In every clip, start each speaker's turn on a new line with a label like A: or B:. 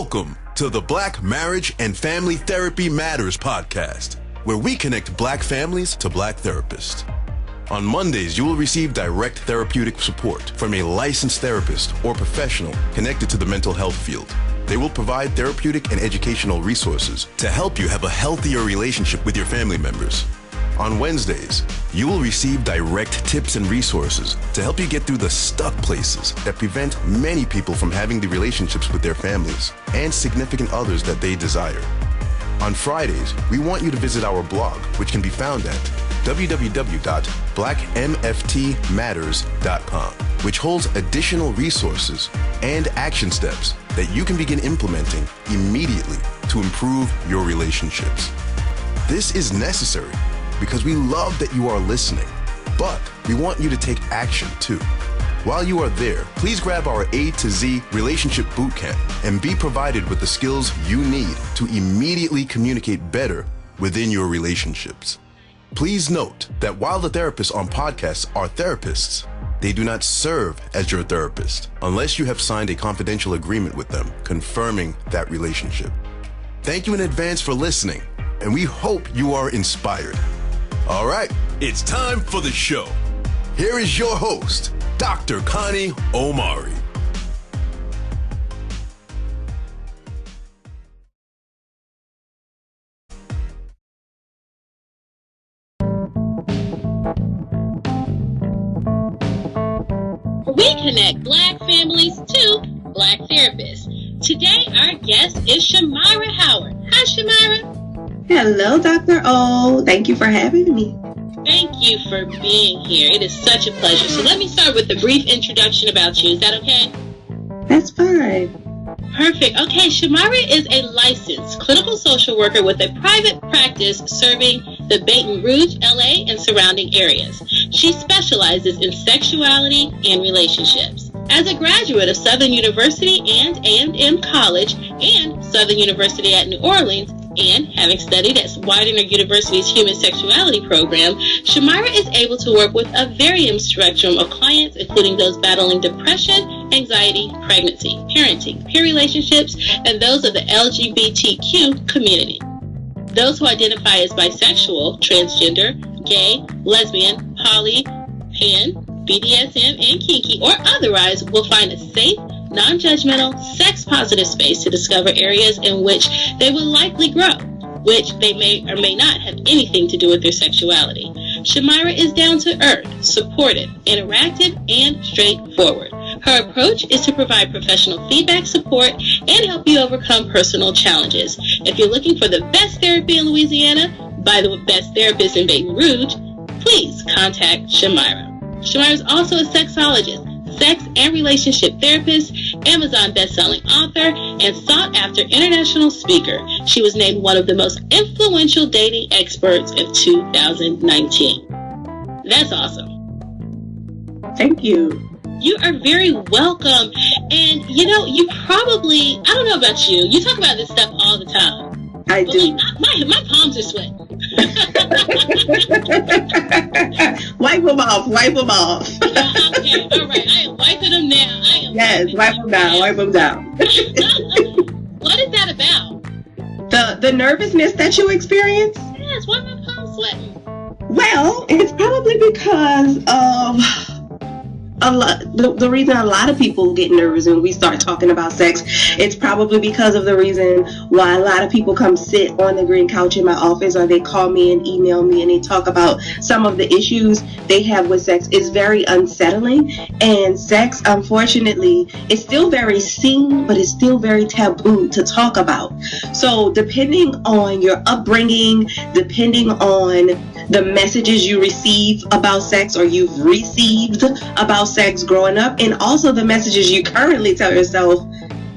A: Welcome to the Black Marriage and Family Therapy Matters podcast, where we connect Black families to Black therapists. On Mondays, you will receive direct therapeutic support from a licensed therapist or professional connected to the mental health field. They will provide therapeutic and educational resources to help you have a healthier relationship with your family members. On Wednesdays, you will receive direct tips and resources to help you get through the stuck places that prevent many people from having the relationships with their families and significant others that they desire. On Fridays, we want you to visit our blog, which can be found at www.blackmftmatters.com, which holds additional resources and action steps that you can begin implementing immediately to improve your relationships. This is necessary because we love that you are listening, but we want you to take action too. While you are there, please grab our A to Z Relationship Bootcamp and be provided with the skills you need to immediately communicate better within your relationships. Please note that while the therapists on podcasts are therapists, they do not serve as your therapist unless you have signed a confidential agreement with them confirming that relationship. Thank you in advance for listening, and we hope you are inspired. All right, it's time for the show. Here is your host, Dr. Connie Omari.
B: We connect Black families to Black therapists. Today, our guest is Shamyra Howard. Hi, Shamyra.
C: Hello, Dr. O. Thank you for having me.
B: Thank you for being here. It is such a pleasure. So let me start with a brief introduction about you. Is that okay?
C: That's fine.
B: Perfect. Okay, Shamyra is a licensed clinical social worker with a private practice serving the Baton Rouge, LA, and surrounding areas. She specializes in sexuality and relationships. As a graduate of Southern University and A&M College and Southern University at New Orleans, and having studied at Widener University's Human Sexuality program, Shamyra is able to work with a varying spectrum of clients, including those battling depression, anxiety, pregnancy, parenting, peer relationships, and those of the LGBTQ community. Those who identify as bisexual, transgender, gay, lesbian, poly, pan, BDSM, and kinky, or otherwise will find a safe, non-judgmental, sex-positive space to discover areas in which they will likely grow, which they may or may not have anything to do with their sexuality. Shamyra is down to earth, supportive, interactive, and straightforward. Her approach is to provide professional feedback, support, and help you overcome personal challenges. If you're looking for the best therapy in Louisiana by the best therapist in Baton Rouge, please contact Shamyra. Shamyra is also a sexologist, sex and relationship therapist, Amazon best-selling author, and sought-after international speaker. She was named one of the most influential dating experts of 2019. That's awesome.
C: Thank you.
B: You are very welcome. And, you know, you probably, I don't know about you, you talk about this stuff all the time.
C: I do.
B: My palms are sweating.
C: Wipe them off. Wipe them off.
B: Okay, all right. I am wiping them now.
C: Yes, wipe them down. Wipe them down.
B: What is that about?
C: The nervousness that you experience?
B: Yes, why are my palms sweating?
C: Well, it's probably because of the reason a lot of people get nervous when we start talking about sex. It's probably because of the reason why a lot of people come sit on the green couch in my office, or they call me and email me and they talk about some of the issues they have with sex. It's very unsettling, and sex, unfortunately, is still very seen, but it's still very taboo to talk about. So depending on your upbringing, depending on the messages you receive about sex, or you've received about sex growing up, and also the messages you currently tell yourself,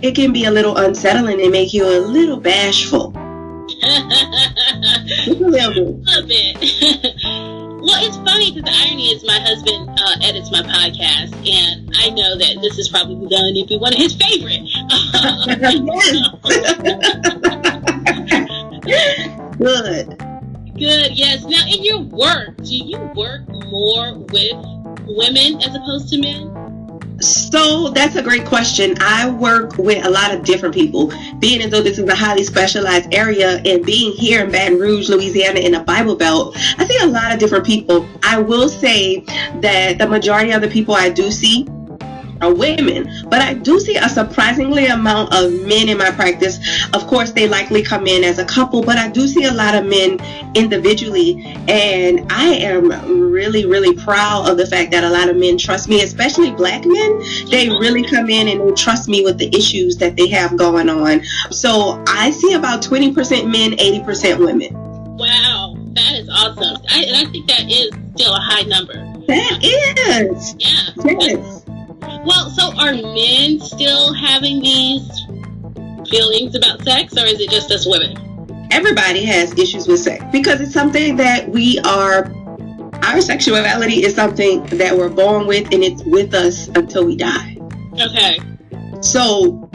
C: it can be a little unsettling and make you a little bashful. Just a little bit.
B: Well, it's funny because the irony is my husband edits my podcast, and I know that this is probably going to be one of his favorite. Good, yes. Now, in your work, do you work more with women as opposed to men?
C: So that's a great question. I work with a lot of different people. Being as though this is a highly specialized area and being here in Baton Rouge, Louisiana, in a Bible Belt, I see a lot of different people. I will say that the majority of the people I do see are women, but I do see a surprisingly amount of men in my practice. Of course, they likely come in as a couple, but I do see a lot of men individually, and I am really, really proud of the fact that a lot of men trust me, especially Black men. They really come in and they trust me with the issues that they have going on. So I see about 20% men, 80% women.
B: Wow, that is awesome. And I think that is still a high number.
C: That is.
B: Yeah.
C: Yes.
B: Well, so are men still having these feelings about sex, or is it just us women?
C: Everybody has issues with sex because it's something that our sexuality is something that we're born with, and it's with us until we die.
B: Okay.
C: So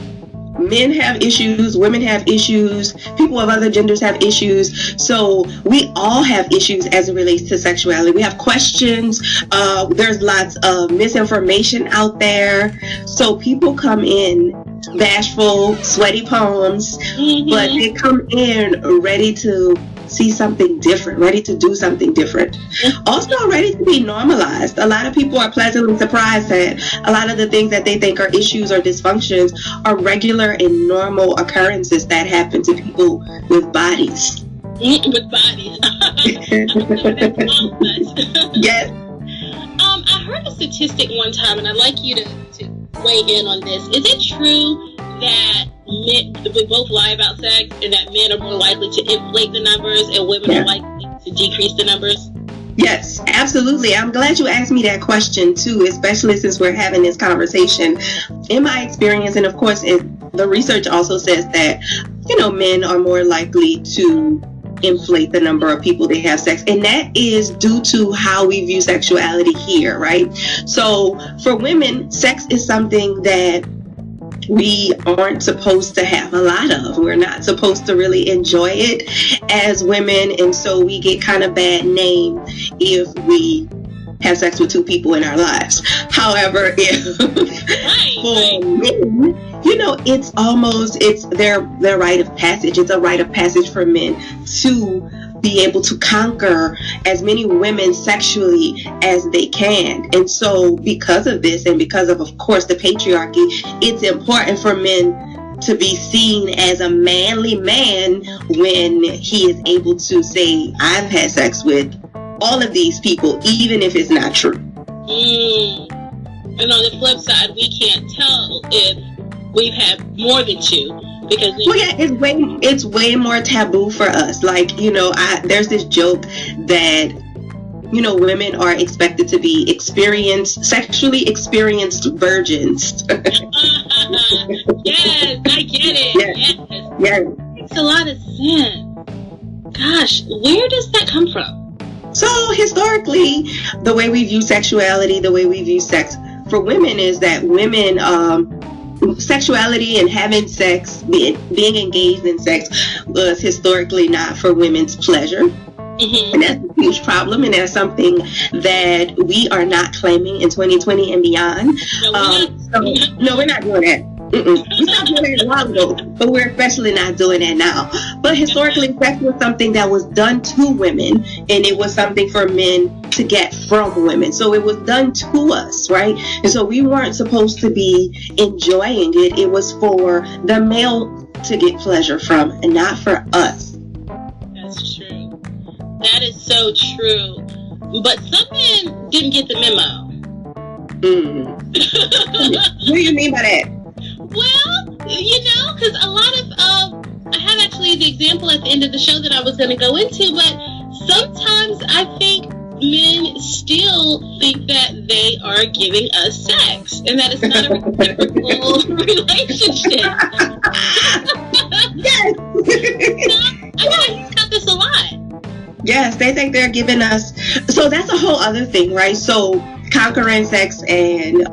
C: men have issues, women have issues, people of other genders have issues. So we all have issues as it relates to sexuality. We have questions. There's lots of misinformation out there. So people come in bashful, sweaty palms, but they come in ready to see something different, ready to do something different. Also ready to be normalized. A lot of people are pleasantly surprised that a lot of the things that they think are issues or dysfunctions are regular and normal occurrences that happen to people with bodies.
B: With bodies.
C: Yes.
B: I heard a statistic one time, and I'd like you to weigh in on this. Is it true that we both lie about sex, and that men are more likely to inflate the numbers and women are likely to decrease the numbers?
C: Yes, absolutely. I'm glad you asked me that question too, especially since we're having this conversation. In my experience, and of course the research also says that, men are more likely to inflate the number of people they have sex, and that is due to how we view sexuality here, right? So for women, sex is something that we aren't supposed to have a lot of. We're not supposed to really enjoy it as women, and so we get kind of bad name if we have sex with two people in our lives. However, if for men, it's their rite of passage. It's a rite of passage for men to be able to conquer as many women sexually as they can. And so because of this, and because of course, the patriarchy, it's important for men to be seen as a manly man when he is able to say, I've had sex with all of these people, even if it's not true.
B: And on the flip side, we can't tell if we've had more than two. Because
C: it's way more taboo for us. Like, there's this joke that, women are expected to be sexually experienced virgins.
B: Yes, I get it. Yes. It makes a lot of sense. Gosh, where does that come from?
C: So historically, the way we view sexuality, the way we view sex for women is that women, sexuality and having sex, being engaged in sex was historically not for women's pleasure. And that's a huge problem, and that's something that we are not claiming in 2020 and beyond. No, we're not doing that. We stopped doing it a while ago, but we're especially not doing that now. But historically, sex was something that was done to women, and it was something for men to get from women. So it was done to us, right? And so we weren't supposed to be enjoying it. It was for the male to get pleasure from, and not for us.
B: That's true. That is so true. But some men didn't get the memo.
C: What do you mean by that?
B: Well, because a lot of, I have actually the example at the end of the show that I was going to go into, but sometimes I think men still think that they are giving us sex, and that it's not a reciprocal relationship.
C: Yes.
B: I hear about this a lot.
C: Yes, they think they're giving us. So that's a whole other thing, right? So conquering sex and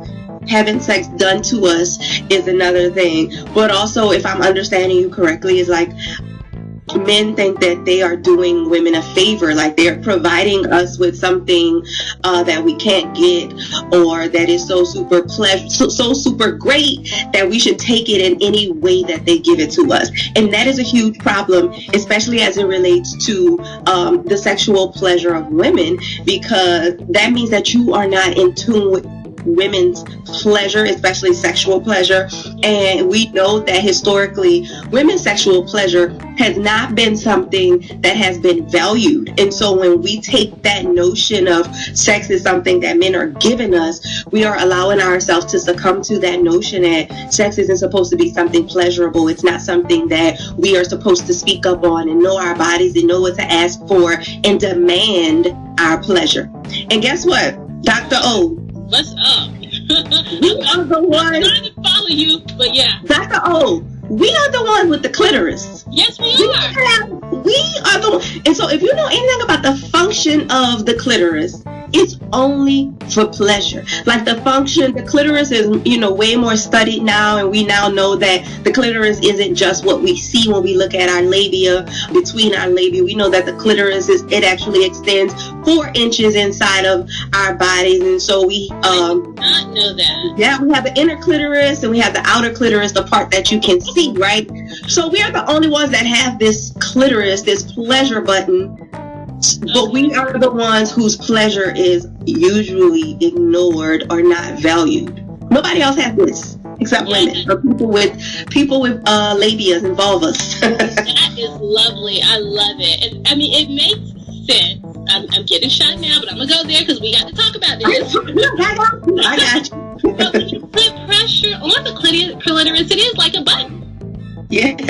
C: having sex done to us is another thing. But also, if I'm understanding you correctly, is like men think that they are doing women a favor, like they're providing us with something that we can't get, or that is so super so super great that we should take it in any way that they give it to us. And that is a huge problem, especially as it relates to the sexual pleasure of women, because that means that you are not in tune with women's pleasure, especially sexual pleasure. And we know that historically women's sexual pleasure has not been something that has been valued. And so when we take that notion of sex is something that men are giving us, we are allowing ourselves to succumb to that notion that sex isn't supposed to be something pleasurable. It's not something that we are supposed to speak up on and know our bodies and know what to ask for and demand our pleasure. And guess what, Dr. O?
B: What's up?
C: We are the ones.
B: I'm trying to follow you, but yeah.
C: Dr. O, we are the ones with the clitoris.
B: Yes, we are.
C: We are the ones. And so if you know anything about the function of the clitoris, it's only for pleasure. Like the clitoris is, way more studied now, and we now know that the clitoris isn't just what we see when we look at our labia, between our labia. We know that the clitoris it actually extends 4 inches inside of our bodies, and so we
B: I did not know that.
C: Yeah, we have the inner clitoris and we have the outer clitoris, the part that you can see, right? So we are the only ones that have this clitoris, this pleasure button. But we are the ones whose pleasure is usually ignored or not valued. Nobody else has this except women or people with labias and vulvas.
B: That is lovely. I love it. And, I mean, it makes sense. I'm getting shot now, but I'm gonna go there because we got to talk about this.
C: I got you.
B: But when you put pressure on the clitoris, it is like a button.
C: Yeah.
B: I'm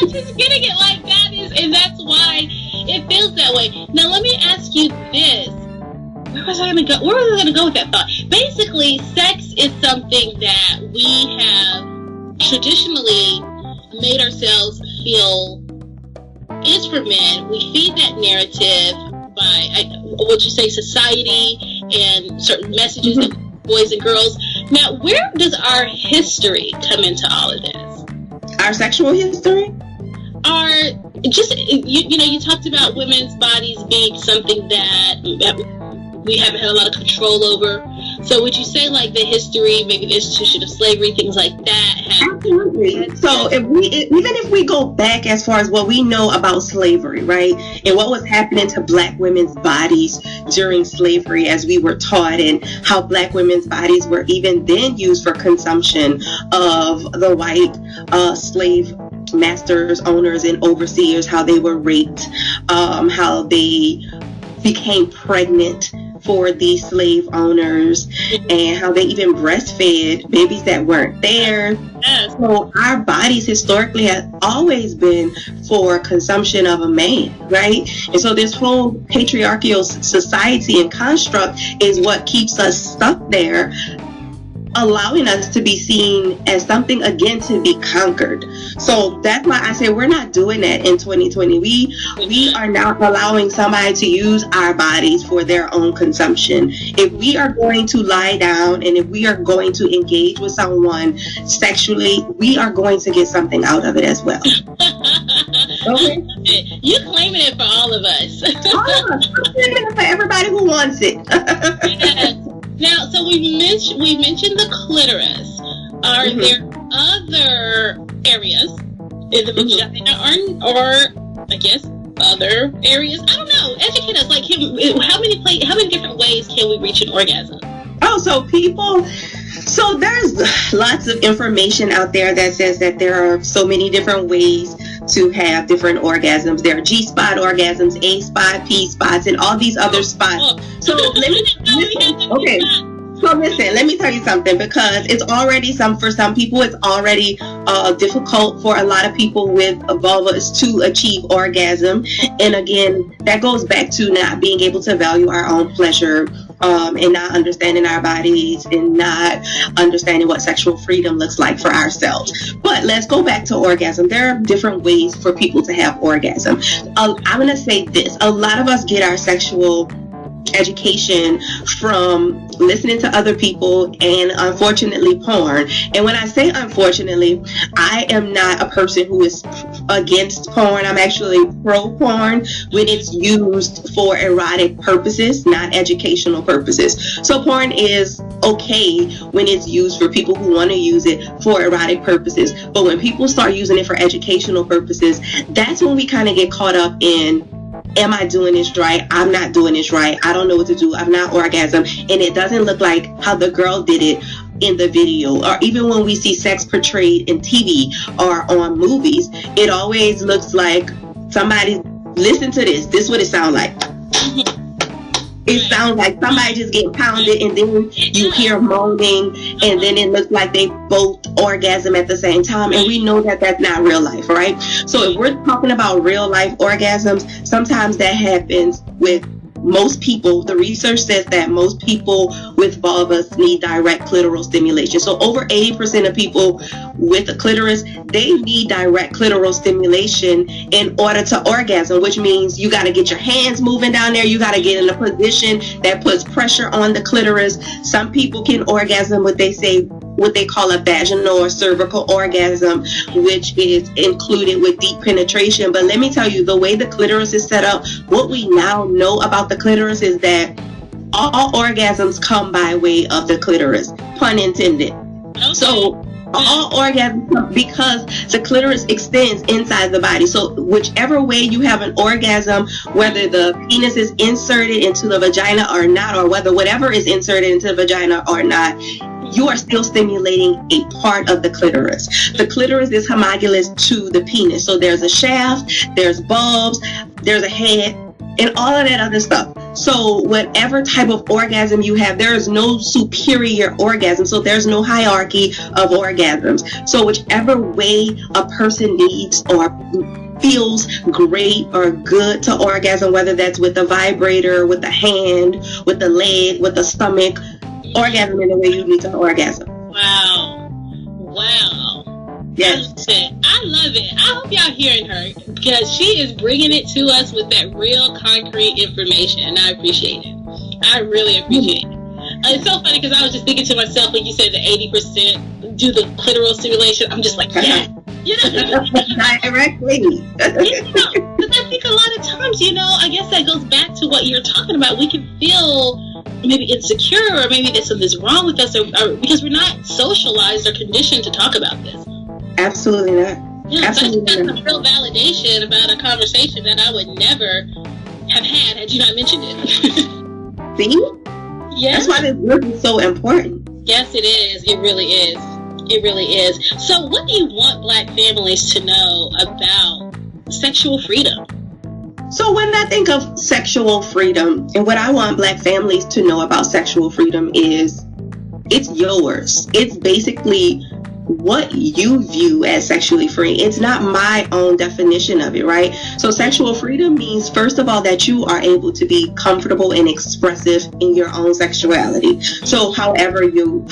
B: just getting it like that and that's why it feels that way. Now let me ask you this. Where was I gonna go with that thought? Basically, sex is something that we have traditionally made ourselves feel is for men. We feed that narrative by society and certain messages that boys and girls. Now, where does our history come into all of this?
C: Our sexual history?
B: You talked about women's bodies being something that we haven't had a lot of control over. So would you say like the history, maybe the institution of slavery, things like that?
C: Absolutely. So even if we go back as far as what we know about slavery, right, and what was happening to Black women's bodies during slavery as we were taught, and how Black women's bodies were even then used for consumption of the white slave masters, owners, and overseers, how they were raped, how they became pregnant for these slave owners, and how they even breastfed babies that weren't theirs.
B: Yes.
C: So our bodies historically have always been for consumption of a man, right? And so this whole patriarchal society and construct is what keeps us stuck there, allowing us to be seen as something again to be conquered. So that's why I say we're not doing that in 2020. We are not allowing somebody to use our bodies for their own consumption. If we are going to lie down and if we are going to engage with someone sexually, we are going to get something out of it as well. Okay?
B: You claiming it for all of us.
C: I'm claiming it for everybody who wants it.
B: Yes. Now, so we mentioned the clitoris. Are there other areas in the vagina, or I guess other areas? I don't know. Educate us. Like, how many different ways can we reach an orgasm?
C: Oh, so there's lots of information out there that says that there are so many different ways to have different orgasms. There are G-spot orgasms, A-spot, P-spots, and all these other spots. So let me tell you something, because it's already for some people, it's already difficult for a lot of people with vulvas to achieve orgasm. And again, that goes back to not being able to value our own pleasure, and not understanding our bodies, and not understanding what sexual freedom looks like for ourselves. But let's go back to orgasm. There are different ways for people to have orgasm. I'm going to say this. A lot of us get our sexual education from listening to other people and unfortunately porn. And when I say unfortunately, I am not a person who is against porn. I'm actually pro porn when it's used for erotic purposes, not educational purposes. So porn is okay when it's used for people who want to use it for erotic purposes, but when people start using it for educational purposes, that's when we kind of get caught up in, am I doing this right? I'm not doing this right. I don't know what to do. I've not orgasmed. And it doesn't look like how the girl did it in the video. Or even when we see sex portrayed in TV or on movies, it always looks like somebody, listen to this. This is what it sounds like. It sounds like somebody just getting pounded, and then you hear moaning, and then it looks like they both orgasm at the same time. And we know that that's not real life, right? So if we're talking about real life orgasms, sometimes that happens with most people. The research says that most people with vulvas need direct clitoral stimulation. So over 80% of people with a clitoris, they need direct clitoral stimulation in order to orgasm, which means you got to get your hands moving down there. You got to get in a position that puts pressure on the clitoris. Some people can orgasm what they call a vaginal or cervical orgasm, which is included with deep penetration. But let me tell you, the way the clitoris is set up, what we now know about the clitoris is that all orgasms come by way of the clitoris, pun intended. So all orgasms come because the clitoris extends inside the body. So whichever way you have an orgasm, whether the penis is inserted into the vagina or not, or whether whatever is inserted into the vagina or not, you are still stimulating a part of the clitoris. The clitoris is homologous to the penis. So there's a shaft, there's bulbs, there's a head, and all of that other stuff. So whatever type of orgasm you have, there is no superior orgasm. So there's no hierarchy of orgasms. So whichever way a person needs or feels great or good to orgasm, whether that's with a vibrator, with the hand, with the leg, with the stomach, orgasm in the way you need to orgasm.
B: Wow.
C: Yes.
B: I love it. I hope y'all hearing her, because she is bringing it to us with that real concrete information, and I appreciate it. I really appreciate it. It's so funny because I was just thinking to myself when you said the 80% do the clitoral stimulation. I'm just like, yeah. You know,
C: directly.
B: Because I think a lot of times, I guess that goes back to what you're talking about. We can feel maybe insecure, or maybe that something's wrong with us, or because we're not socialized or conditioned to talk about this.
C: Absolutely not.
B: Yeah,
C: Absolutely
B: that's
C: not.
B: a real validation about a conversation that I would never have had you not mentioned it.
C: See?
B: Yeah.
C: That's why this work is so important.
B: Yes, it is. It really is. It really is. So what do you want Black families to know about sexual freedom?
C: So when I think of sexual freedom, and what I want Black families to know about sexual freedom is, it's yours. It's basically what you view as sexually free. It's not my own definition of it, right? So sexual freedom means, first of all, that you are able to be comfortable and expressive in your own sexuality. So however you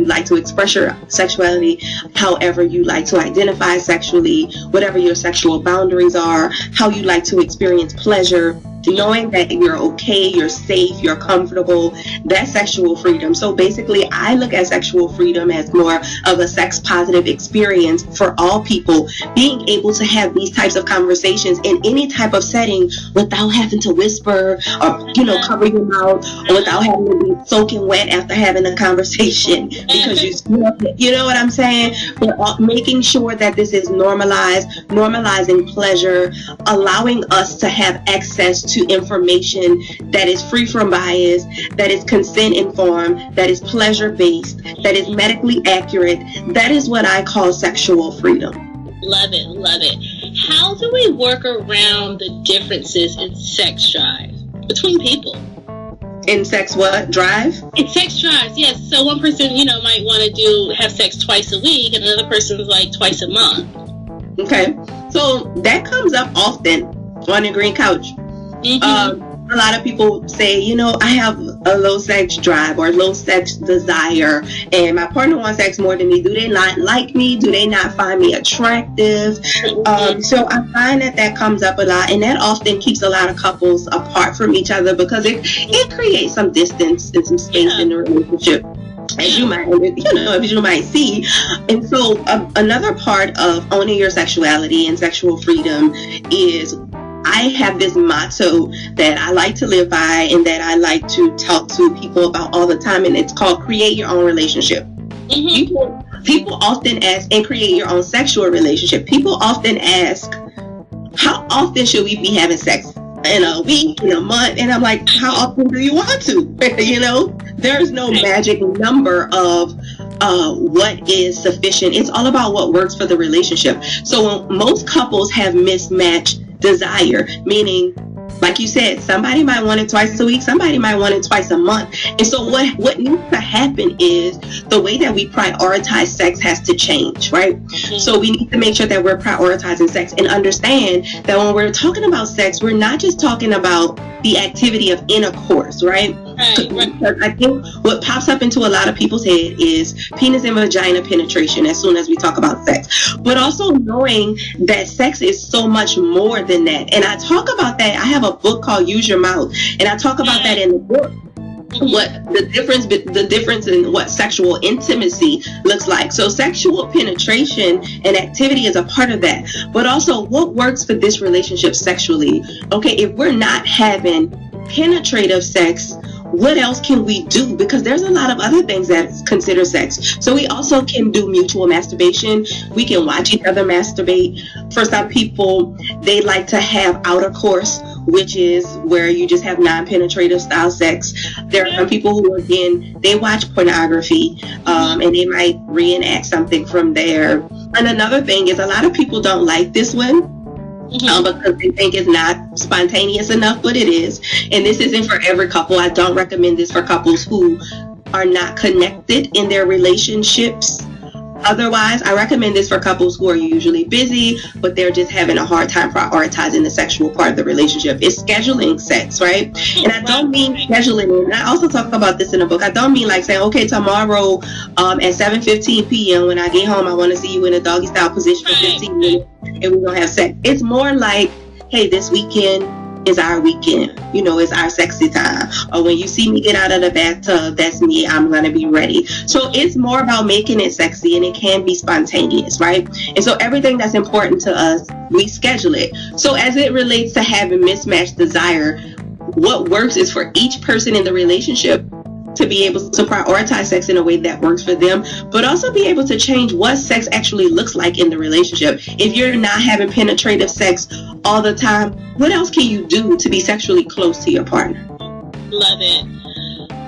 C: like to express your sexuality, however you like to identify sexually, whatever your sexual boundaries are, how you like to experience pleasure, knowing that you're okay, you're safe, you're comfortable, that's sexual freedom. So basically, I look at sexual freedom as more of a sex positive experience for all people, being able to have these types of conversations in any type of setting without having to whisper or, cover your mouth, or without having to be soaking wet after having a conversation because you know what I'm saying? But making sure that this is normalizing pleasure, allowing us to have access to information that is free from bias, that is consent informed, that is pleasure based, that is medically accurate. That is what I call sexual freedom.
B: Love it, love it. How do we work around the differences in sex drive between people?
C: In sex what? Drive?
B: In sex drives, yes. So one person, might want to have sex twice a week, and another person's like twice a month.
C: Okay. So that comes up often on the green couch. Mm-hmm. A lot of people say, I have a low sex drive or low sex desire, and my partner wants sex more than me, do they not like me? Do they not find me attractive? So I find that comes up a lot, and that often keeps a lot of couples apart from each other because it creates some distance and some space in the relationship, as you might see. And so another part of owning your sexuality and sexual freedom is, I have this motto that I like to live by and that I like to talk to people about all the time, and it's called create your own relationship. People often ask, and create your own sexual relationship. People often ask, how often should we be having sex? In a week, in a month? And I'm like, how often do you want to? There's no magic number of what is sufficient. It's all about what works for the relationship. So when most couples have mismatched desire, meaning, like you said, somebody might want it twice a week, somebody might want it twice a month. And so what needs to happen is the way that we prioritize sex has to change, right? So we need to make sure that we're prioritizing sex and understand that when we're talking about sex, we're not just talking about the activity of intercourse, right? Because I think what pops up into a lot of people's head is penis and vagina penetration as soon as we talk about sex, but also knowing that sex is so much more than that. And I talk about that. I have a book called Use Your Mouth, and I talk about that in the book. What the difference in what sexual intimacy looks like. So sexual penetration and activity is a part of that, but also what works for this relationship sexually. Okay, if we're not having penetrative sex, what else can we do? Because there's a lot of other things that's considered sex. So we also can do mutual masturbation. We can watch each other masturbate. For some people, they like to have outer course, which is where you just have non-penetrative style sex. There are some people who, again, they watch pornography, and they might reenact something from there. And another thing is, a lot of people don't like this one. Because they think it's not spontaneous enough, but it is. And this isn't for every couple. I don't recommend this for couples who are not connected in their relationships. Otherwise, I recommend this for couples who are usually busy, but they're just having a hard time prioritizing the sexual part of the relationship. It's scheduling sex, right? And I don't mean scheduling, and I also talk about this in the book. I don't mean like saying, okay, tomorrow at 7:15 p.m. when I get home, I want to see you in a doggy style position for 15 minutes, and we're going to have sex. It's more like, hey, this weekend is our weekend, it's our sexy time. Or when you see me get out of the bathtub, that's me, I'm gonna be ready. So it's more about making it sexy, and it can be spontaneous, right? And so everything that's important to us, we schedule it. So as it relates to having mismatched desire, what works is for each person in the relationship to be able to prioritize sex in a way that works for them, but also be able to change what sex actually looks like in the relationship. If you're not having penetrative sex all the time, what else can you do to be sexually close to your partner?
B: Love it.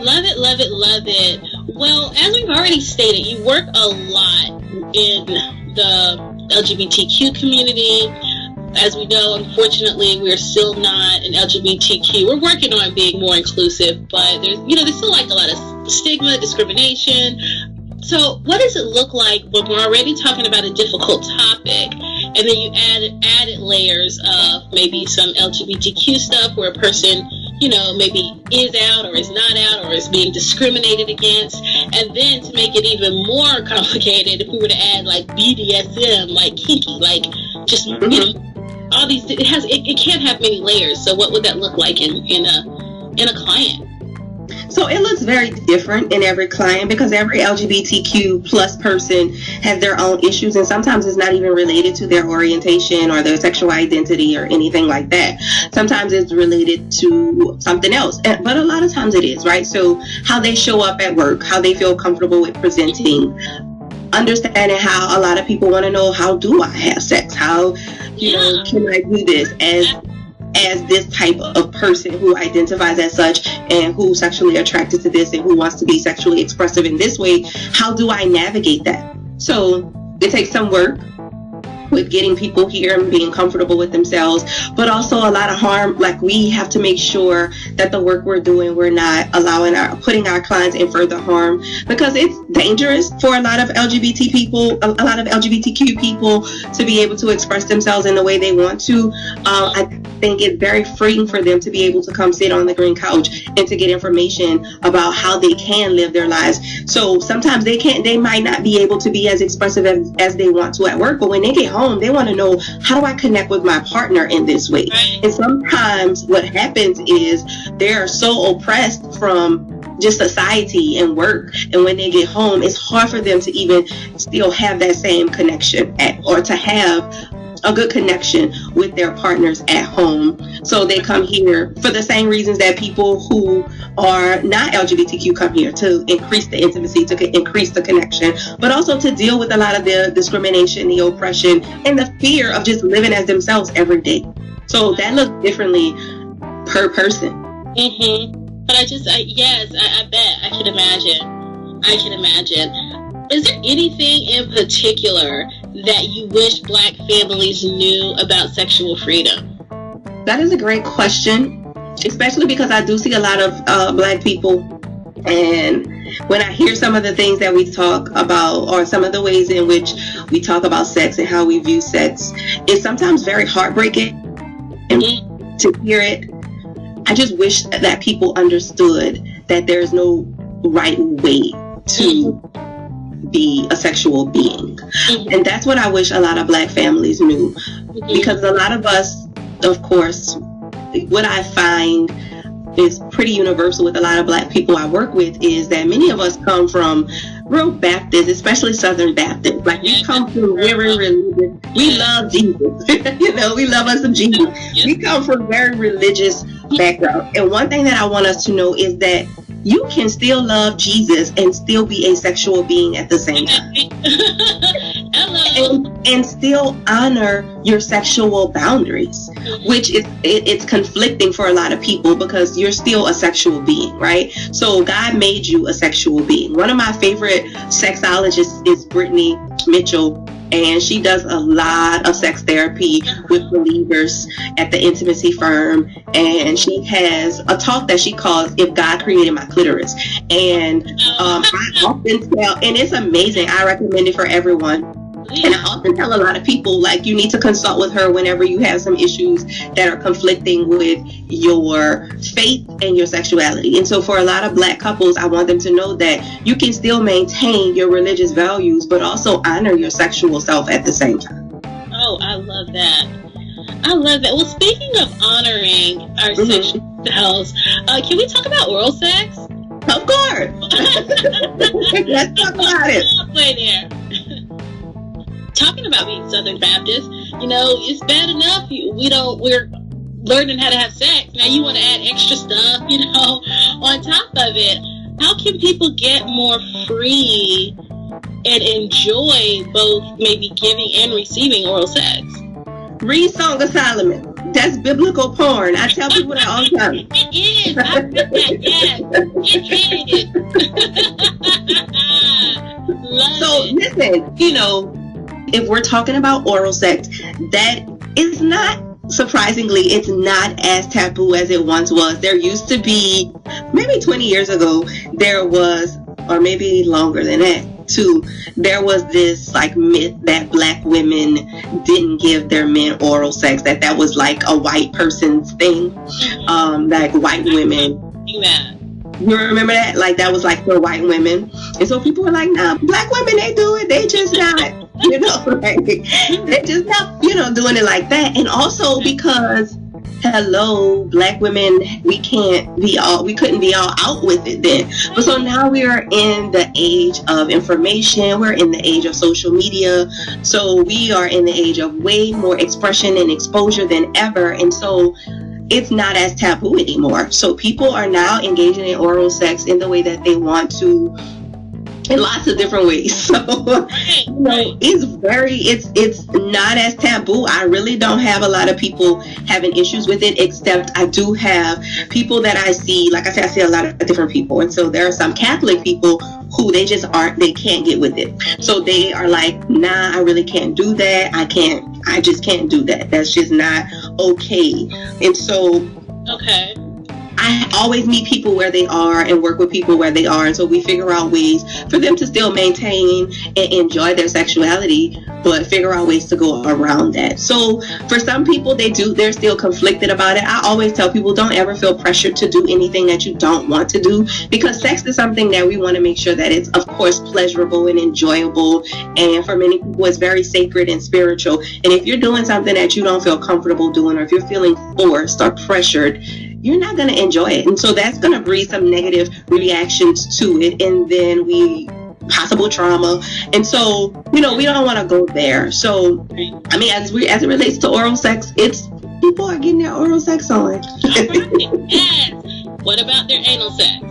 B: Love it, love it, love it. Well, as we've already stated, you work a lot in the LGBTQ community. As we know, unfortunately, we're still not an LGBTQ. We're working on being more inclusive, but there's still like a lot of stigma, discrimination. So what does it look like when we're already talking about a difficult topic, and then you added layers of maybe some LGBTQ stuff where a person, maybe is out or is not out or is being discriminated against, and then to make it even more complicated, if we were to add like BDSM, like kinky, like just all these, it can't have many layers. So what would that look like in a client?
C: So it looks very different in every client, because every LGBTQ plus person has their own issues, and sometimes it's not even related to their orientation or their sexual identity or anything like that. Sometimes it's related to something else, but a lot of times it is, right? So how they show up at work, how they feel comfortable with presenting, understanding how a lot of people want to know, how do I have sex? How, can I do this as this type of person who identifies as such and who's sexually attracted to this and who wants to be sexually expressive in this way? How do I navigate that? So it takes some work with getting people here and being comfortable with themselves, but also a lot of harm. Like, we have to make sure that the work we're doing, we're not putting our clients in further harm, because it's dangerous for a lot of LGBTQ people to be able to express themselves in the way they want to. think it's very freeing for them to be able to come sit on the green couch and to get information about how they can live their lives. So sometimes they might not be able to be as expressive as they want to at work, but when they get home, they want to know, how do I connect with my partner in this way? And sometimes what happens is they're so oppressed from just society and work, and when they get home, it's hard for them to even still have that same connection or to have a good connection with their partners at home. So they come here for the same reasons that people who are not LGBTQ come here, to increase the intimacy, to increase the connection, but also to deal with a lot of the discrimination, the oppression, and the fear of just living as themselves every day. So that looks differently per person.
B: But I bet. I can imagine. Is there anything in particular that you wish Black families knew about sexual freedom?
C: That is a great question, especially because I do see a lot of Black people, and when I hear some of the things that we talk about, or some of the ways in which we talk about sex and how we view sex, it's sometimes very heartbreaking to hear it. I just wish that people understood that there's no right way to be a sexual being. And that's what I wish a lot of Black families knew. Because a lot of us, of course, what I find is pretty universal with a lot of Black people I work with is that many of us come from real Baptists, especially Southern Baptists. Like, we come from very religious. We love Jesus. We love us some Jesus. We come from very religious background. And one thing that I want us to know is that you can still love Jesus and still be a sexual being at the same time. And still honor your sexual boundaries, which it's conflicting for a lot of people because you're still a sexual being, right? So God made you a sexual being. One of my favorite sexologists is Brittany Mitchell, and she does a lot of sex therapy with believers at the intimacy firm, and she has a talk that she calls "If God Created My Clitoris," and I often tell, and it's amazing, I recommend it for everyone. And I often tell a lot of people, like, you need to consult with her whenever you have some issues that are conflicting with your faith and your sexuality. And so for a lot of Black couples, I want them to know that you can still maintain your religious values, but also honor your sexual self at the same time.
B: Oh, I love that. Well, speaking of honoring our sexual selves, can we talk about oral sex?
C: Of course. Let's talk about it.
B: Halfway there. Talking about being Southern Baptist, it's bad enough we're learning how to have sex. Now you want to add extra stuff, on top of it. How can people get more free and enjoy both maybe giving and receiving oral sex?
C: Read Song of Solomon. That's biblical porn. I tell people that all the time.
B: It is. I read that, yes. It is.
C: So listen, if we're talking about oral sex, that is not, surprisingly, it's not as taboo as it once was. There used to be, maybe 20 years ago, there was, or maybe longer than that too, there was this like myth that Black women didn't give their men oral sex, that was like a white person's thing, like white women. You remember that? Like, that was like for white women. And so people were like, nah, Black women, they do it. They just not, they just not, doing it like that. And also because, hello, Black women, we couldn't be all out with it then. But so now we are in the age of information. We're in the age of social media. So we are in the age of way more expression and exposure than ever. And so it's not as taboo anymore. So people are now engaging in oral sex in the way that they want to, in lots of different ways. So it's not as taboo. I really don't have a lot of people having issues with it, except I do have people that I see, like I said, I see a lot of different people. And so there are some Catholic people who they can't get with it. So they are like, nah, I really can't do that. I just can't do that. That's just not okay. And so I always meet people where they are and work with people where they are. And so we figure out ways for them to still maintain and enjoy their sexuality, but figure out ways to go around that. So for some people, they're still conflicted about it. I always tell people, don't ever feel pressured to do anything that you don't want to do, because sex is something that we want to make sure that it's, of course, pleasurable and enjoyable. And for many people, it's very sacred and spiritual. And if you're doing something that you don't feel comfortable doing, or if you're feeling forced or pressured, you're not going to enjoy it. And so that's going to breed some negative reactions to it. And then possible trauma. And so, we don't want to go there. So, I mean, as it relates to oral sex, people are getting their oral sex on.
B: Yes. What about their anal sex?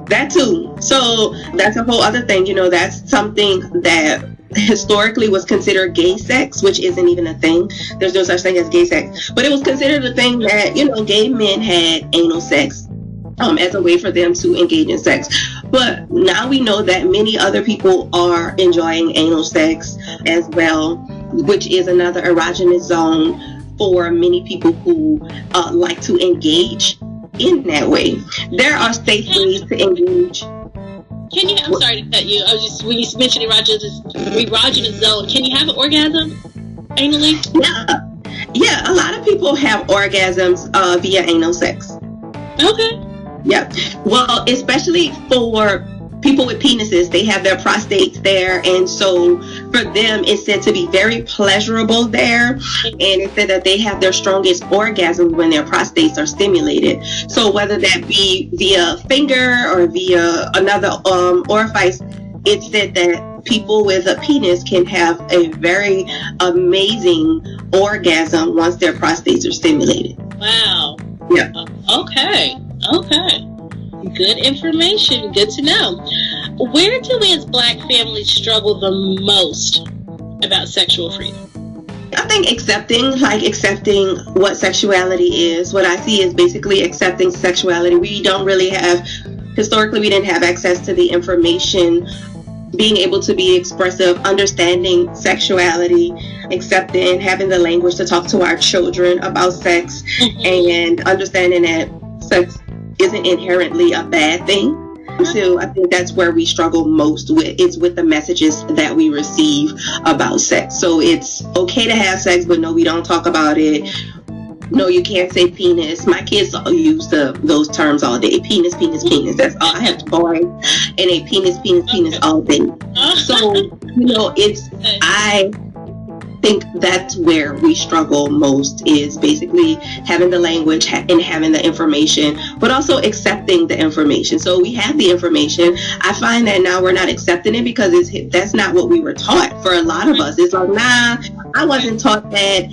C: That too. So that's a whole other thing. That's something that historically was considered gay sex, which isn't even a thing. There's no such thing as gay sex, but it was considered a thing that gay men had anal sex as a way for them to engage in sex. But now we know that many other people are enjoying anal sex as well, which is another erogenous zone for many people who like to engage in that way. There are safe ways to engage.
B: I'm sorry to cut you. When you mentioned erogenous zone, can you have an orgasm anally?
C: Yeah, a lot of people have orgasms via anal sex.
B: Okay.
C: Yeah. Well, especially for people with penises, they have their prostates there, and so for them it's said to be very pleasurable there, and it's said that they have their strongest orgasms when their prostates are stimulated. So whether that be via finger or via another orifice, it's said that people with a penis can have a very amazing orgasm once their prostates are stimulated.
B: Wow.
C: Yeah.
B: Okay. Good information. Good to know. Where do we as Black families struggle the most about sexual freedom?
C: I think accepting what sexuality is. What I see is basically accepting sexuality. Historically, we didn't have access to the information, being able to be expressive, understanding sexuality, accepting, having the language to talk to our children about sex, and understanding that sex isn't inherently a bad thing. So I think that's where we struggle most with. It's with the messages that we receive about sex. So it's okay to have sex, but no, we don't talk about it. No, you can't say penis. My kids use those terms all day. Penis. That's all. I have toys and a penis all day. So, I think that's where we struggle most, is basically having the language and having the information, but also accepting the information. So we have the information. I find that now we're not accepting it because that's not what we were taught. For a lot of us, it's like, nah, I wasn't taught that.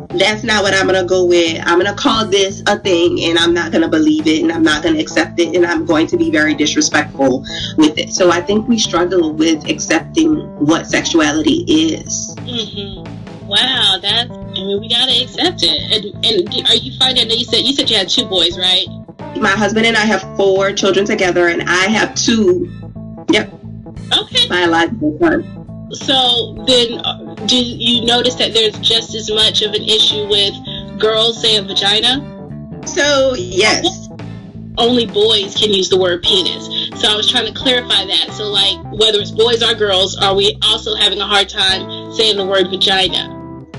C: That's not what I'm going to go with. I'm going to call this a thing, and I'm not going to believe it, and I'm not going to accept it, and I'm going to be very disrespectful with it. So I think we struggle with accepting what sexuality is.
B: Mm-hmm. Wow, we got to accept it. And are you finding that you said you had 2 boys, right?
C: My husband and I have 4 children together, and I have 2,
B: okay,
C: biological sons.
B: So then, do you notice that there's just as much of an issue with girls saying vagina?
C: So, yes.
B: Only boys can use the word penis. So I was trying to clarify that. So, whether it's boys or girls, are we also having a hard time saying the word vagina?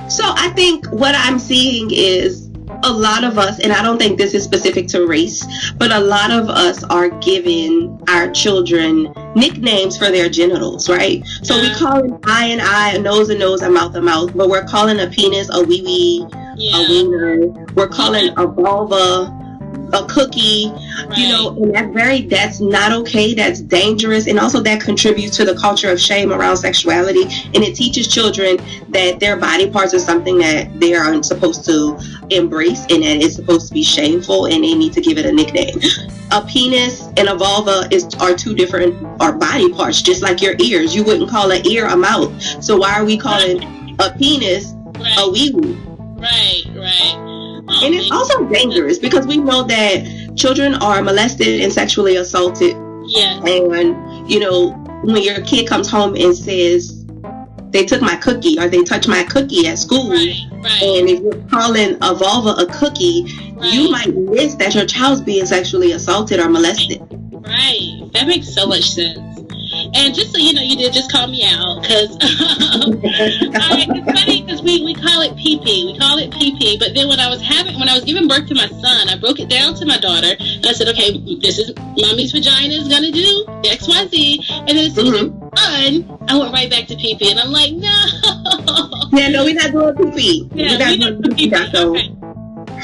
C: So I think what I'm seeing is a lot of us, and I don't think this is specific to race, but a lot of us are giving our children nicknames for their genitals, right? So we call an eye an eye, a nose, a mouth, but we're calling a penis a wee-wee, a wiener. We're calling a vulva a cookie, and that's not okay. That's dangerous, and also that contributes to the culture of shame around sexuality, and it teaches children that their body parts are something that they aren't supposed to embrace, and that it's supposed to be shameful, and they need to give it a nickname. A penis and a vulva are 2 different body parts, just like your ears. You wouldn't call an ear a mouth, so why are we calling a penis a wee-wee?
B: Right.
C: And it's also dangerous because we know that children are molested and sexually assaulted.
B: Yeah.
C: And, when your kid comes home and says, they took my cookie or they touched my cookie at school.
B: Right.
C: And if you're calling a vulva a cookie, you might miss that your child's being sexually assaulted or molested.
B: Right. That makes so much sense. And just so you know, you did just call me out because it's funny because we call it PP. We call it PP. But then when I was giving birth to my son, I broke it down to my daughter and I said, okay, this is mommy's vagina is gonna do XYZ. And then as soon as I'm done, I went right back to PP, and I'm like, no.
C: Yeah, no, we're not doing PP.
B: Yeah, we're not doing PP. Okay.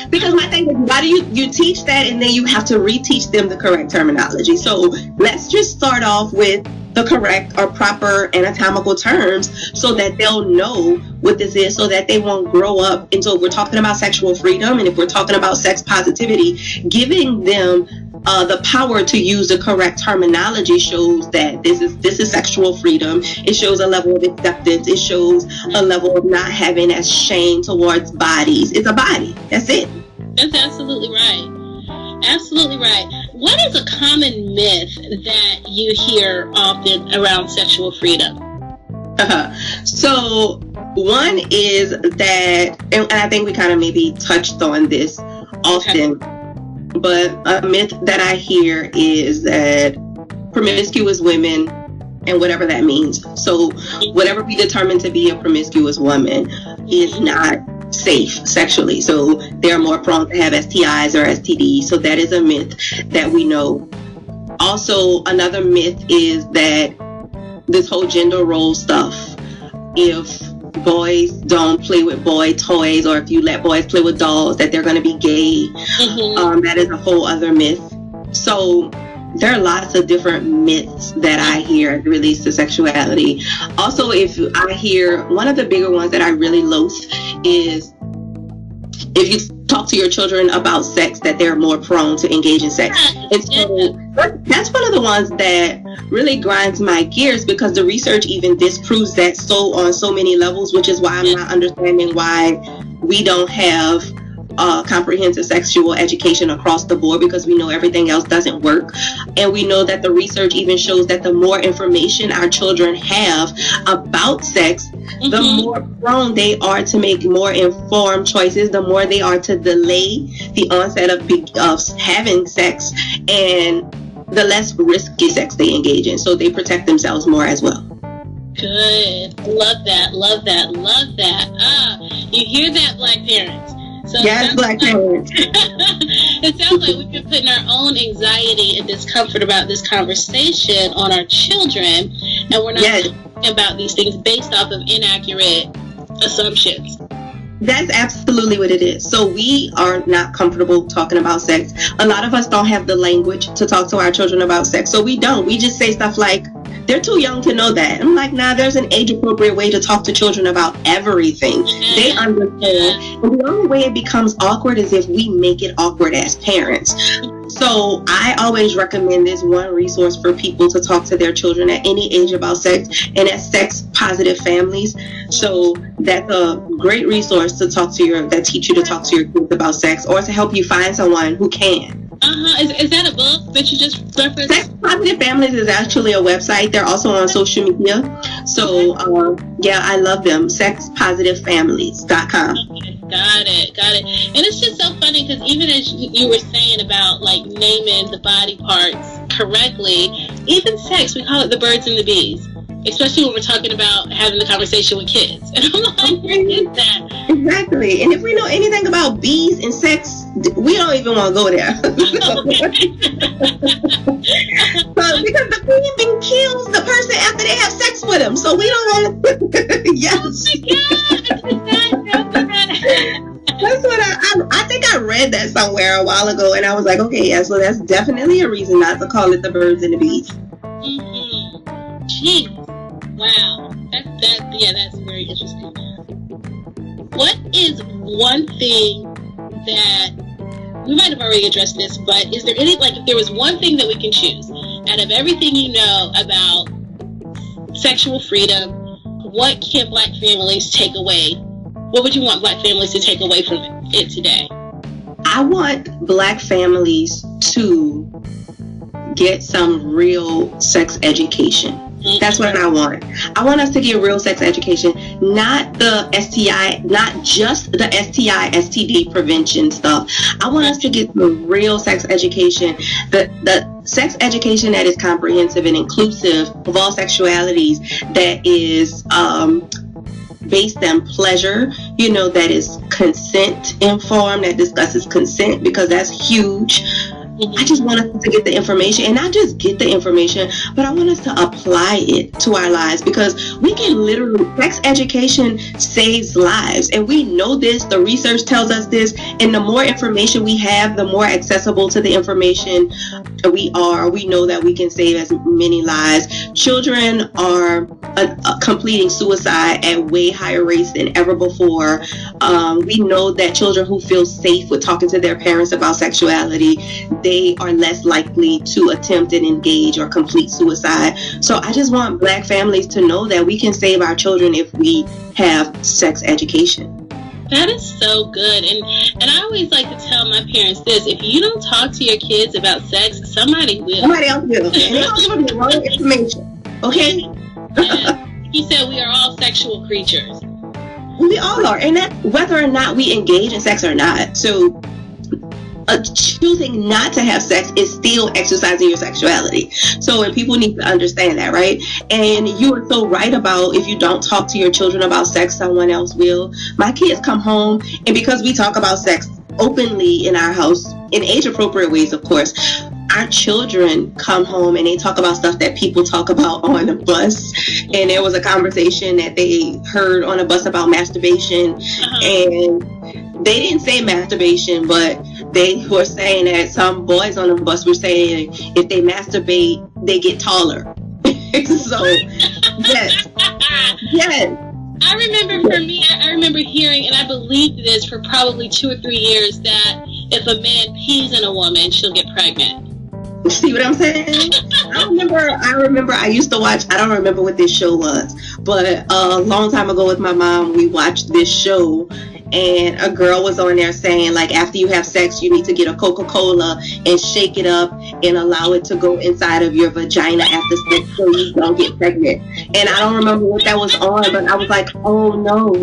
C: Because my thing is, why do you teach that and then you have to reteach them the correct terminology? So let's just start off with the correct or proper anatomical terms so that they'll know what this is, so that they won't grow up. And so if we're talking about sexual freedom and if we're talking about sex positivity, giving them the power to use the correct terminology shows that this is sexual freedom. It shows a level of acceptance. It shows a level of not having as shame towards bodies. It's a body. That's it.
B: That's absolutely right. Absolutely right. What is a common myth that you hear often around sexual freedom?
C: So one is that, and I think we kind of maybe touched on this often, but a myth that I hear is that promiscuous women, and whatever that means, so whatever we determine to be a promiscuous woman is not safe sexually, so they're more prone to have STIs or STDs. So that is a myth that we know. Also, another myth is that this whole gender role stuff, if boys don't play with boy toys or if you let boys play with dolls, that they're going to be gay. That is a whole other myth. So there are lots of different myths that I hear relates to sexuality. Also, if I hear, one of the bigger ones that I really loathe is if you talk to your children about sex, that they're more prone to engage in sex. And so that's one of the ones that really grinds my gears, because the research even disproves that on so many levels, which is why I'm not understanding why we don't have comprehensive sexual education across the board, because we know everything else doesn't work. And we know that the research even shows that the more information our children have about sex, the more prone they are to make more informed choices, the more they are to delay the onset of having sex, and the less risky sex they engage in. So they protect themselves more as well.
B: Good. Love that. You hear that, Black parents? So
C: yes, Black parents.
B: It sounds like we've been putting our own anxiety and discomfort about this conversation on our children, and we're not talking about these things based off of inaccurate assumptions.
C: That's absolutely what it is. So we are not comfortable talking about sex. A lot of us don't have the language to talk to our children about sex. So we don't. We just say stuff like, they're too young to know that. I'm like, nah, there's an age-appropriate way to talk to children about everything. They understand. And the only way it becomes awkward is if we make it awkward as parents. So I always recommend this one resource for people to talk to their children at any age about sex, and that's Sex Positive Families. So that's a great resource to that teach you to talk to your kids about sex, or to help you find someone who can.
B: Is that a book that you just referenced? Sex
C: Positive Families is actually a website. They're also on social media. So, I love them. SexPositiveFamilies.com.
B: Got it. And it's just so funny because even as you were saying about like naming the body parts correctly, even sex, we call it the birds and the bees. Especially when we're talking about having the conversation with kids. And I'm like, what is that?
C: Exactly. And if we know anything about bees and sex, we don't even want to go there. Because the queen kills the person after they have sex with them. So we don't want to. Yes.
B: Oh my God.
C: That's what I think I read that somewhere a while ago. And I was like, okay, yeah, so that's definitely a reason not to call it the birds and the bees.
B: Jeez. Wow, that's very interesting. What is one thing that we might have already addressed this, but is there any, if there was one thing that we can choose out of everything you know about sexual freedom, what can Black families take away? What would you want Black families to take away from it today?
C: I want Black families to get some real sex education. That's what I want. I want us to get real sex education, not the STI, not just the STI, STD prevention stuff. I want us to get the real sex education, the sex education that is comprehensive and inclusive of all sexualities, that is based on pleasure, that is consent informed, that discusses consent, because that's huge. I just want us to get the information, and not just get the information, but I want us to apply it to our lives, because we can literally, sex education saves lives, and we know this, the research tells us this, and the more information we have, the more accessible to the information we are. We know that we can save as many lives. Children are completing suicide at way higher rates than ever before. We know that children who feel safe with talking to their parents about sexuality, they are less likely to attempt and engage or complete suicide. So I just want Black families to know that we can save our children if we have sex education.
B: That is so good. And I always like to tell my parents this: if you don't talk to your kids about sex, somebody will.
C: Somebody else will. And they don't give them the wrong information. Okay?
B: And he said we are all sexual creatures.
C: We all are. And that, whether or not we engage in sex or not. So choosing not to have sex is still exercising your sexuality. So, and people need to understand that, right? And you are so right about, if you don't talk to your children about sex, someone else will. My kids come home, and because we talk about sex openly in our house, in age-appropriate ways, of course, our children come home and they talk about stuff that people talk about on the bus. And there was a conversation that they heard on a bus about masturbation, and they didn't say masturbation, but they were saying that some boys on the bus were saying if they masturbate, they get taller. So, yes.
B: I remember, for me, I remember hearing, and I believed this for probably 2 or 3 years, that if a man pees in a woman, she'll get pregnant.
C: See what I'm saying? I remember I used to watch, I don't remember what this show was, but a long time ago with my mom, we watched this show, and a girl was on there saying, like, after you have sex, you need to get a Coca-Cola and shake it up and allow it to go inside of your vagina after sex so you don't get pregnant. And I don't remember what that was on, but I was like, oh no,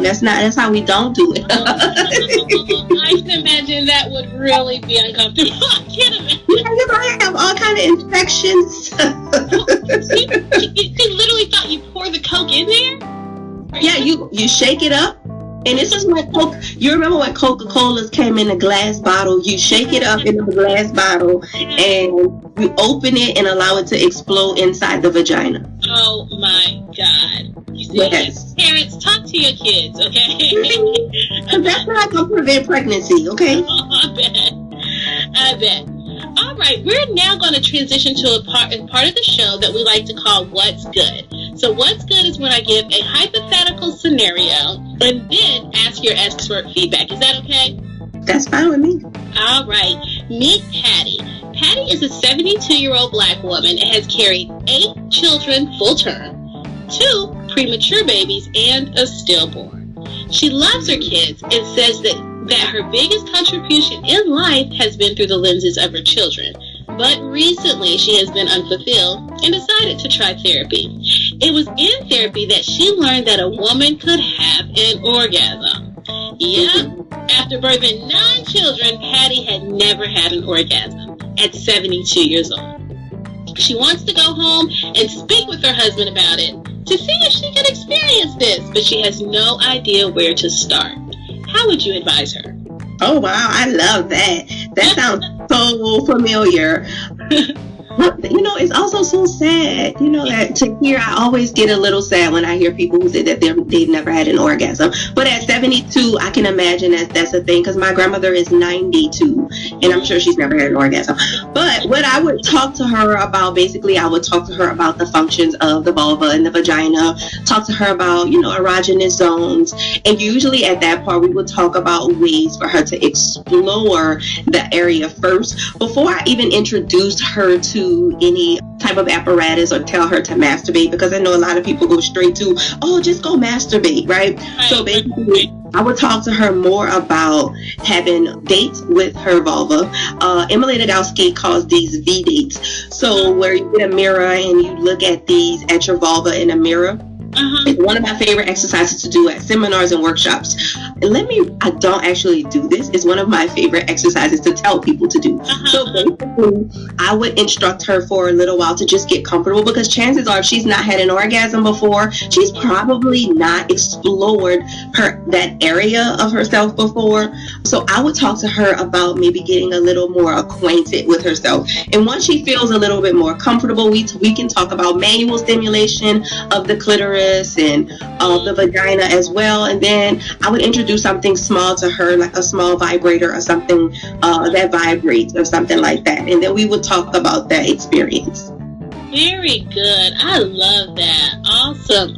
C: that's how we don't do it.
B: I can imagine that would really be uncomfortable. I can't imagine.
C: Yeah, you might have all kind of infections.
B: You literally thought you pour the Coke in there?
C: Yeah, you shake it up. And this is when you remember when Coca-Colas came in a glass bottle, you shake it up in the glass bottle and you open it and allow it to explode inside the vagina.
B: Oh my God. You see,
C: yes.
B: Parents, talk to your kids, okay?
C: Because that's not going to prevent pregnancy, okay?
B: Oh, I bet. All right, we're now going to transition to a part of the show that we like to call What's Good. So What's Good is when I give a hypothetical scenario and then ask your expert feedback. Is that okay?
C: That's fine with me.
B: All right. Meet Patty. Patty is a 72-year-old Black woman and has carried 8 children full term, 2 premature babies, and a stillborn. She loves her kids and says that her biggest contribution in life has been through the lenses of her children. But recently she has been unfulfilled and decided to try therapy. It was in therapy that she learned that a woman could have an orgasm. Yeah, after birthing 9 children, Patty had never had an orgasm at 72 years old. She wants to go home and speak with her husband about it to see if she can experience this, but she has no idea where to start. How would you advise her?
C: Oh, wow. I love that. That sounds so familiar. It's also so sad, that to hear. I always get a little sad when I hear people who say that they've never had an orgasm. But at 72, I can imagine that's a thing, because my grandmother is 92, and I'm sure she's never had an orgasm. But what I would talk to her about, basically, I would talk to her about the functions of the vulva and the vagina, talk to her about, erogenous zones. And usually at that part, we would talk about ways for her to explore the area first before I even introduced her to any type of apparatus or tell her to masturbate, because I know a lot of people go straight to, just go masturbate, right? So basically I would talk to her more about having dates with her vulva. Emily Nagoski calls these V dates. So where you get a mirror and you look at your vulva in a mirror. It's one of my favorite exercises to do at seminars and workshops. I don't actually do this. It's one of my favorite exercises to tell people to do. So basically, I would instruct her for a little while to just get comfortable, because chances are if she's not had an orgasm before, she's probably not explored that area of herself before. So I would talk to her about maybe getting a little more acquainted with herself. And once she feels a little bit more comfortable, we can talk about manual stimulation of the clitoris and the vagina as well. And then I would introduce something small to her, like a small vibrator or something that vibrates or something like that. And then we would talk about that experience.
B: Very good. I love that. Awesome.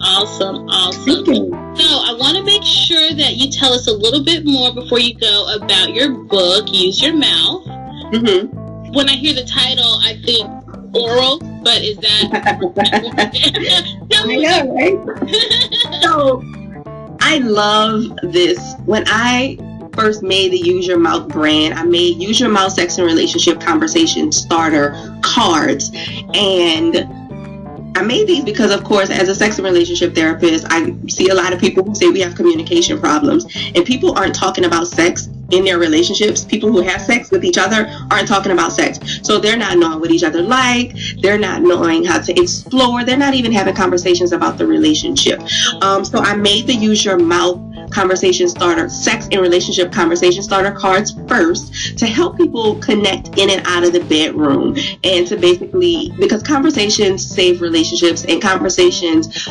C: Okay.
B: So I want to make sure that you tell us a little bit more before you go about your book, Use Your Mouth. When I hear the title, I think oral, but is that?
C: I know, right? So I love this. When I first made the Use Your Mouth brand, I made Use Your Mouth Sex and Relationship Conversation Starter cards. And I made these because, of course, as a sex and relationship therapist, I see a lot of people who say we have communication problems, and people aren't talking about sex in their relationships. People who have sex with each other aren't talking about sex. So they're not knowing what each other like. They're not knowing how to explore. They're not even having conversations about the relationship. So I made the Use Your Mouth conversation starter, sex and relationship conversation starter cards first, to help people connect in and out of the bedroom, and to basically, because conversations save relationships, and conversations,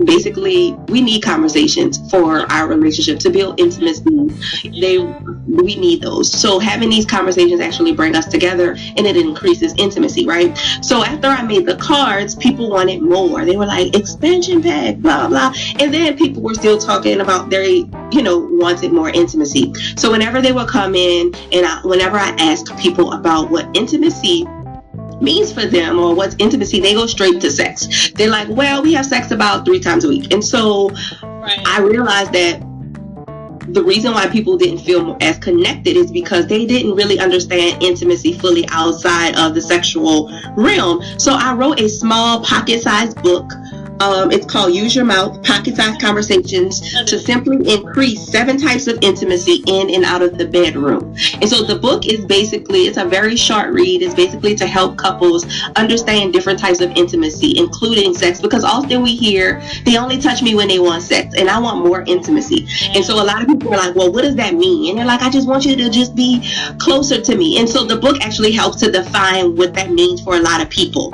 C: basically, we need conversations for our relationship to build intimacy. We need those. So having these conversations actually bring us together, and it increases intimacy, right? So after I made the cards, people wanted more. They were like, expansion pack, blah, blah. And then people were still talking about wanted more intimacy. So whenever they would come in, and whenever I asked people about what intimacy means for them, or what's intimacy, they go straight to sex. They're like, well, we have sex about 3 times a week. And so I realized that the reason why people didn't feel as connected is because they didn't really understand intimacy fully outside of the sexual realm. So I wrote a small pocket-sized book. It's called Use Your Mouth, Pocket-Sized Conversations to Simply Increase 7 Types of Intimacy in and Out of the Bedroom. And so the book is basically, it's a very short read. It's basically to help couples understand different types of intimacy, including sex, because often we hear, they only touch me when they want sex, and I want more intimacy. And so a lot of people are like, well, what does that mean? And they're like, I just want you to just be closer to me. And so the book actually helps to define what that means for a lot of people.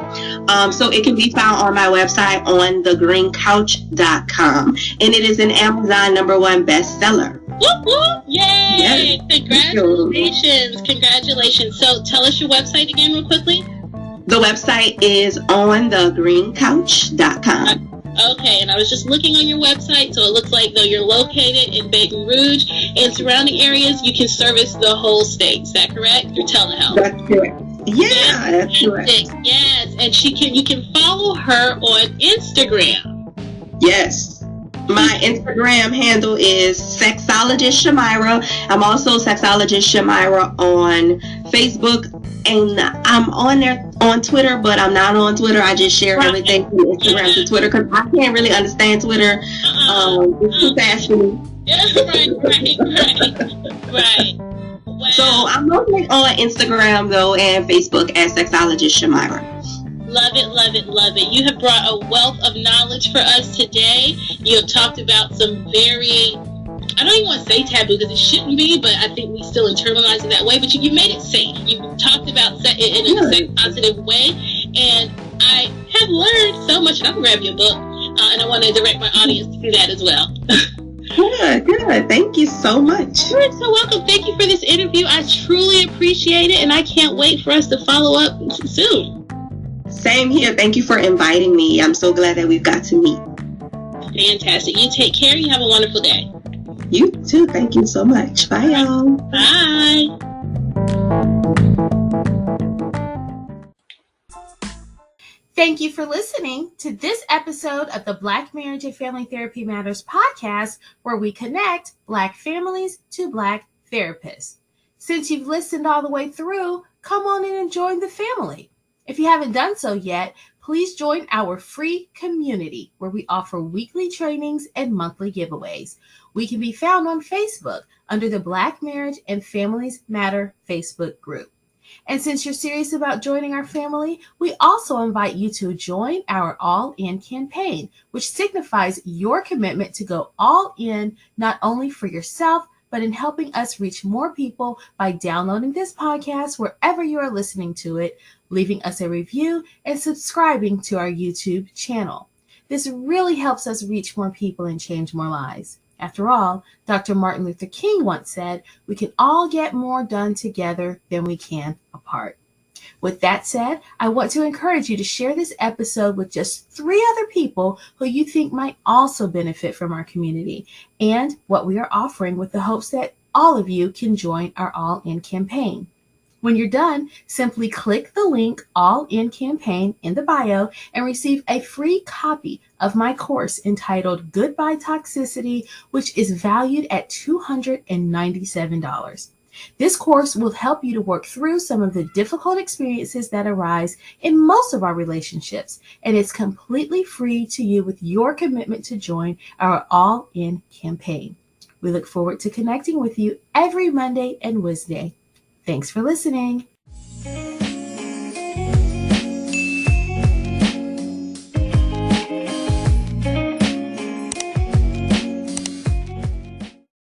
C: So it can be found on my website on thegreencouch.com, and it is an Amazon #1 bestseller.
B: Whoop, whoop. Yay!
C: Yes.
B: Congratulations. So tell us your website again real quickly.
C: The website is on thegreencouch.com.
B: Okay, and I was just looking on your website, so it looks like though you're located in Baton Rouge and surrounding areas, you can service the whole state. Is that correct? Through telehealth.
C: That's correct. Yeah, that's correct.
B: Yes, and you can follow her on Instagram.
C: Yes. My Instagram handle is Sexologist Shamyra. I'm also Sexologist Shamyra on Facebook, and I'm on there on Twitter, but I'm not on Twitter. I just share everything from Instagram to Twitter, because I can't really understand Twitter. It's too fast for me.
B: Right. Wow.
C: So I'm mostly on Instagram though, and Facebook as Sexologist Shamyra.
B: Love it. You have brought a wealth of knowledge for us today. You have talked about some very, I don't even want to say taboo because it shouldn't be, but I think we still internalize it that way. But you made it safe. You talked about it in a sex positive way, and I have learned so much. And I'm gonna grab your book, and I want to direct my audience to do that as well.
C: Good. Thank you so much.
B: You're so welcome. Thank you for this interview. I truly appreciate it, and I can't wait for us to follow up soon.
C: Same here. Thank you for inviting me. I'm so glad that we've got to meet.
B: Fantastic. You take care. You have a wonderful day.
C: You too. Thank you so much. Bye, y'all.
B: Bye.
D: Thank you for listening to this episode of the Black Marriage and Family Therapy Matters podcast, where we connect Black families to Black therapists. Since you've listened all the way through, come on in and join the family. If you haven't done so yet, please join our free community where we offer weekly trainings and monthly giveaways. We can be found on Facebook under the Black Marriage and Families Matter Facebook group. And since you're serious about joining our family, we also invite you to join our All In campaign, which signifies your commitment to go all in, not only for yourself, but in helping us reach more people by downloading this podcast wherever you are listening to it, leaving us a review, and subscribing to our YouTube channel. This really helps us reach more people and change more lives. After all, Dr. Martin Luther King once said, we can all get more done together than we can apart. With that said, I want to encourage you to share this episode with just 3 other people who you think might also benefit from our community and what we are offering, with the hopes that all of you can join our All In campaign. When you're done, simply click the link All In Campaign in the bio and receive a free copy of my course entitled Goodbye Toxicity, which is valued at $297. This course will help you to work through some of the difficult experiences that arise in most of our relationships, and it's completely free to you with your commitment to join our All In campaign. We look forward to connecting with you every Monday and Wednesday. Thanks for listening.